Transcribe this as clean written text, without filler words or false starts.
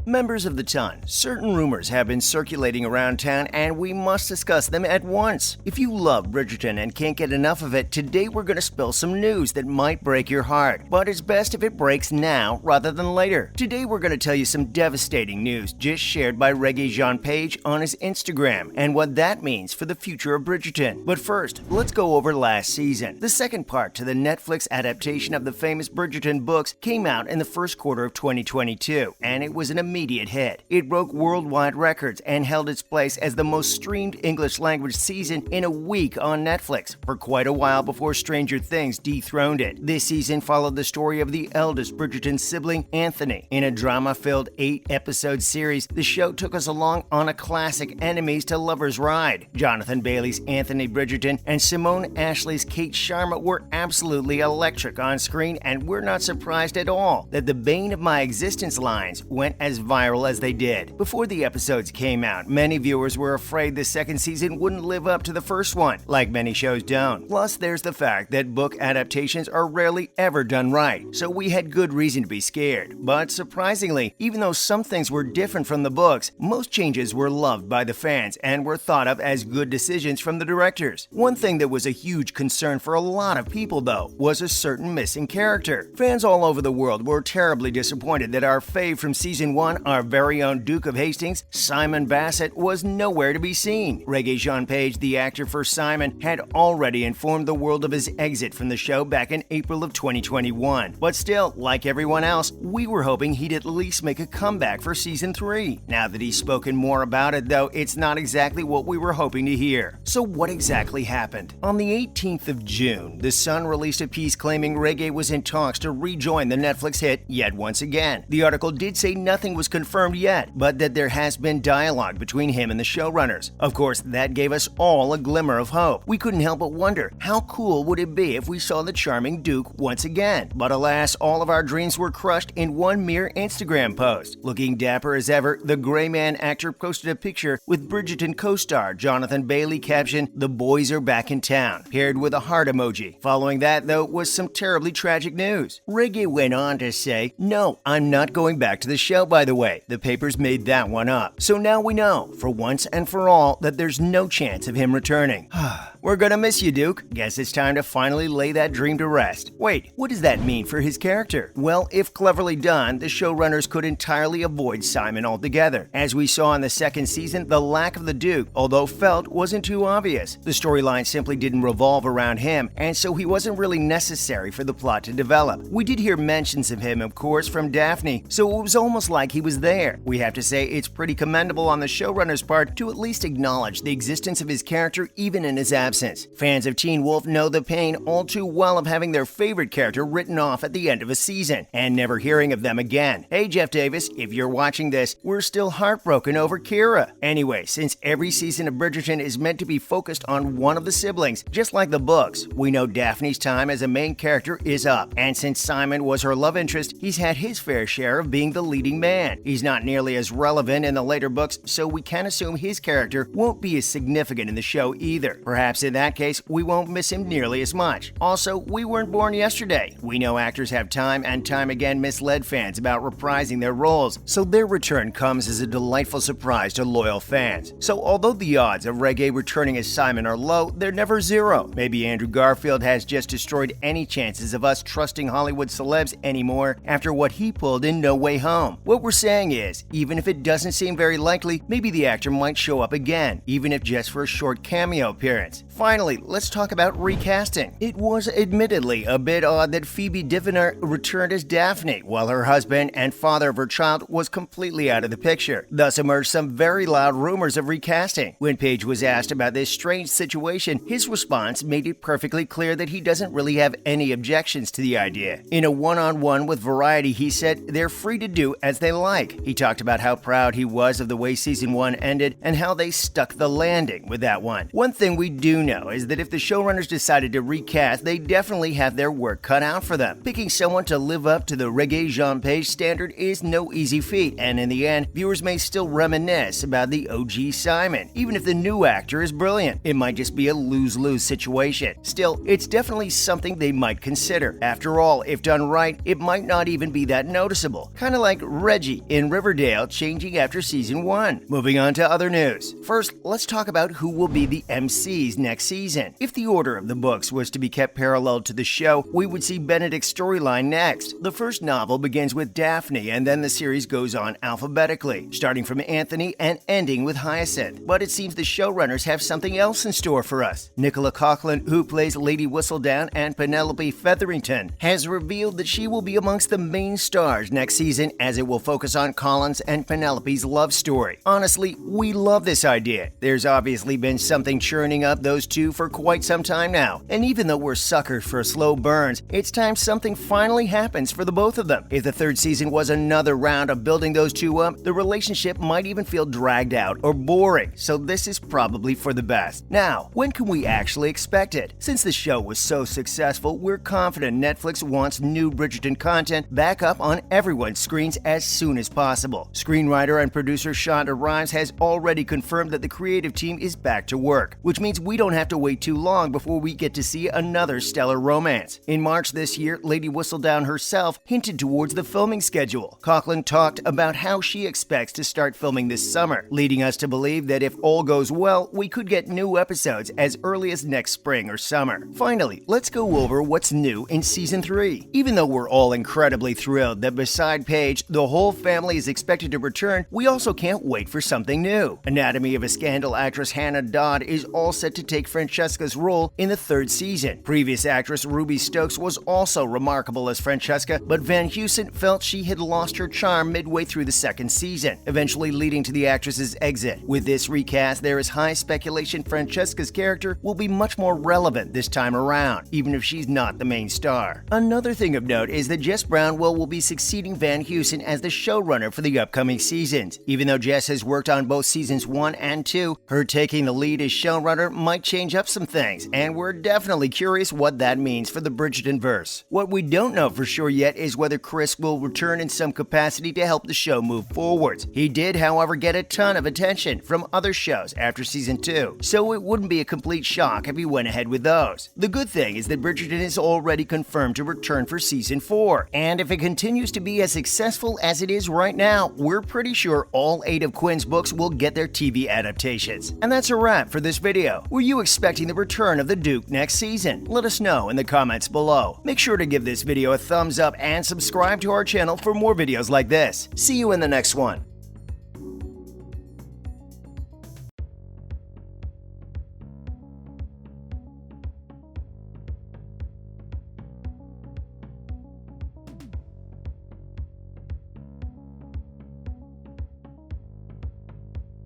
Members of the Ton, certain rumors have been circulating around town and we must discuss them at once. If you love Bridgerton and can't get enough of it, today we're going to spill some news that might break your heart. But it's best if it breaks now rather than later. Today we're going to tell you some devastating news just shared by Regé-Jean on his Instagram and what that means for the future of Bridgerton. But first, let's go over last season. The second part to the Netflix adaptation of the famous Bridgerton books came out in the first quarter of 2022, and it was an immediate hit. It broke worldwide records and held its place as the most streamed English-language season in a week on Netflix for quite a while before Stranger Things dethroned it. This season followed the story of the eldest Bridgerton sibling, Anthony. In a drama-filled 8-episode series, the show took us along on a classic enemies to lovers ride. Jonathan Bailey's Anthony Bridgerton and Simone Ashley's Kate Sharma were absolutely electric on screen, and we're not surprised at all that the bane of my existence lines went as viral as they did. Before the episodes came out, many viewers were afraid the second season wouldn't live up to the first one, like many shows don't. Plus, there's the fact that book adaptations are rarely ever done right, so we had good reason to be scared. But surprisingly, even though some things were different from the books, most changes were loved by the fans and were thought of as good decisions from the directors. One thing that was a huge concern for a lot of people, though, was a certain missing character. Fans all over the world were terribly disappointed that our fave from season 1, our very own Duke of Hastings, Simon Bassett, was nowhere to be seen. Regé-Jean, the actor for Simon, had already informed the world of his exit from the show back in April of 2021. But still, like everyone else, we were hoping he'd at least make a comeback for season 3. Now that he's spoken more about it, though, it's not exactly what we were hoping to hear. So what exactly happened? On the 18th of June, The Sun released a piece claiming Regé was in talks to rejoin the Netflix hit yet once again. The article did say nothing was confirmed yet, but that there has been dialogue between him and the showrunners. Of course, that gave us all a glimmer of hope. We couldn't help but wonder, how cool would it be if we saw the charming Duke once again? But alas, all of our dreams were crushed in one mere Instagram post. Looking dapper as ever, the Gray Man actor posted a picture with Bridgerton co-star Jonathan Bailey captioned, "The boys are back in town," paired with a heart emoji. Following that, though, was some terribly tragic news. Regé went on to say, "No, I'm not going back to the show, by the way. The papers made that one up. So now we know, for once and for all, that there's no chance of him returning." We're gonna miss you, Duke. Guess it's time to finally lay that dream to rest. Wait, what does that mean for his character? Well, if cleverly done, the showrunners could entirely avoid Simon altogether. As we saw in the second season, the lack of the Duke, although felt, wasn't too obvious. The storyline simply didn't revolve around him, and so he wasn't really necessary for the plot to develop. We did hear mentions of him, of course, from Daphne, so it was almost like he was there. We have to say it's pretty commendable on the showrunner's part to at least acknowledge the existence of his character even in his absence. Fans of Teen Wolf know the pain all too well of having their favorite character written off at the end of a season and never hearing of them again. Hey Jeff Davis, if you're watching this, we're still heartbroken over Kira. Anyway, since every season of Bridgerton is meant to be focused on one of the siblings, just like the books, we know Daphne's time as a main character is up. And since Simon was her love interest, he's had his fair share of being the leading man. He's not nearly as relevant in the later books, so we can assume his character won't be as significant in the show either. Perhaps in that case, we won't miss him nearly as much. Also, we weren't born yesterday. We know actors have time and time again misled fans about reprising their roles, so their return comes as a delightful surprise to loyal fans. So although the odds of Regé returning as Simon are low, they're never zero. Maybe Andrew Garfield has just destroyed any chances of us trusting Hollywood celebs anymore after what he pulled in No Way Home. What we're saying is, even if it doesn't seem very likely, maybe the actor might show up again, even if just for a short cameo appearance. Finally, let's talk about recasting. It was admittedly a bit odd that Phoebe Diviner returned as Daphne, while her husband and father of her child was completely out of the picture. Thus emerged some very loud rumors of recasting. When Page was asked about this strange situation, his response made it perfectly clear that he doesn't really have any objections to the idea. In a one-on-one with Variety, he said they're free to do as they like. He talked about how proud he was of the way season 1 ended and how they stuck the landing with that one. One thing we do know is that if the showrunners decided to recast, they definitely have their work cut out for them. Picking someone to live up to the Regé-Jean standard is no easy feat, and in the end, viewers may still reminisce about the OG Simon. Even if the new actor is brilliant, it might just be a lose-lose situation. Still, it's definitely something they might consider. After all, if done right, it might not even be that noticeable. Kind of like Reggie energy in Riverdale changing after season 1. Moving on to other news. First, let's talk about who will be the MCs next season. If the order of the books was to be kept parallel to the show, we would see Benedict's storyline next. The first novel begins with Daphne, and then the series goes on alphabetically, starting from Anthony and ending with Hyacinth. But it seems the showrunners have something else in store for us. Nicola Coughlan, who plays Lady Whistledown, and Penelope Featherington, has revealed that she will be amongst the main stars next season, as it will focus on Collins and Penelope's love story. Honestly, we love this idea. There's obviously been something churning up those two for quite some time now, and even though we're suckers for slow burns, it's time something finally happens for the both of them. If the third season was another round of building those two up, the relationship might even feel dragged out or boring, so this is probably for the best. Now, when can we actually expect it? Since the show was so successful, we're confident Netflix wants new Bridgerton content back up on everyone's screens as soon as possible. Screenwriter and producer Shonda Rhimes has already confirmed that the creative team is back to work, which means we don't have to wait too long before we get to see another stellar romance. In March this year, Lady Whistledown herself hinted towards the filming schedule. Coughlan talked about how she expects to start filming this summer, leading us to believe that if all goes well, we could get new episodes as early as next spring or summer. Finally, let's go over what's new in Season 3. Even though we're all incredibly thrilled that beside Paige, the whole family is expected to return, we also can't wait for something new. Anatomy of a Scandal actress Hannah Dodd is all set to take Francesca's role in the third season. Previous actress Ruby Stokes was also remarkable as Francesca, but Van Heusen felt she had lost her charm midway through the second season, eventually leading to the actress's exit. With this recast, there is high speculation Francesca's character will be much more relevant this time around, even if she's not the main star. Another thing of note is that Jess Brownwell will be succeeding Van Heusen as the showrunner for the upcoming seasons. Even though Jess has worked on both seasons 1 and 2, her taking the lead as showrunner might change up some things, and we're definitely curious what that means for the Bridgerton-verse. What we don't know for sure yet is whether Chris will return in some capacity to help the show move forwards. He did, however, get a ton of attention from other shows after season 2, so it wouldn't be a complete shock if he went ahead with those. The good thing is that Bridgerton is already confirmed to return for season 4, and if it continues to be as successful as it is right now, we're pretty sure all 8 of Quinn's books will get their TV adaptations. And that's a wrap for this video. Were you expecting the return of the Duke next season? Let us know in the comments below. Make sure to give this video a thumbs up and subscribe to our channel for more videos like this. See you in the next one.